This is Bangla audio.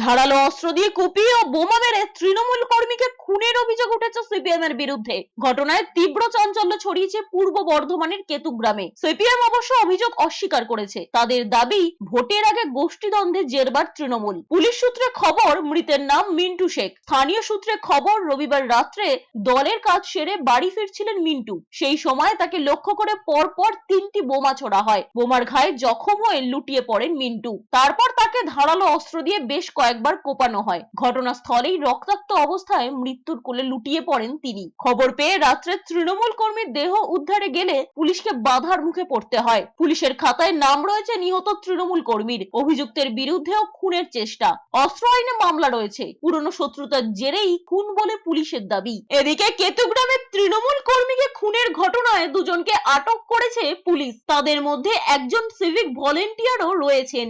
ধারালো অস্ত্র দিয়ে কুপিয়ে ও বোমা মেরে তৃণমূল কর্মীকে খুনের অভিযোগ উঠেছে সিপিএম এর বিরুদ্ধে। ঘটনায় তীব্র চাঞ্চল্য ছড়িয়েছে পূর্ব বর্ধমানের কেতুগ্রামে। সিপিএম অবশ্য অভিযোগ অস্বীকার করেছে। তাদের দাবি, ভোটের আগে গোষ্ঠীদ্বন্দ্বে জেরবার তৃণমূল। পুলিশ সূত্রে খবর, মৃতের নাম মিন্টু শেখ। স্থানীয় সূত্রে খবর, রবিবার রাত্রে দলের কাজ সেরে বাড়ি ফিরছিলেন মিন্টু। সেই সময় তাকে লক্ষ্য করে পরপর 3টি বোমা ছোড়া হয়। বোমার ঘায়ে জখম হয়ে লুটিয়ে পড়েন মিন্টু। তারপর তাকে ধারালো অস্ত্র দিয়ে বেশ কয়েকবার কোপানো হয়। ঘটনাস্থলেই রক্তাক্ত অবস্থায় মৃত্যুর কোলে লুটিয়ে পড়েন তিনি। খবর পেয়ে রাত্রে তৃণমূল কর্মীর দেহ উদ্ধারে গেলে পুলিশকে বাধার মুখে পড়তে হয়। পুলিশের খাতায় নাম রয়েছে নিহত তৃণমূল কর্মীর। অভিযুক্তের বিরুদ্ধেও খুনের চেষ্টা। অস্ত্র আইনে মামলা রয়েছে। পুরনো শত্রুতার জেরেই খুন বলে পুলিশের দাবি। এদিকে কেতুগ্রামের তৃণমূল কর্মীকে খুনের ঘটনায় দুজনকে আটক করেছে পুলিশ। তাদের মধ্যে একজন সিভিক ভলেন্টিয়ারও রয়েছেন।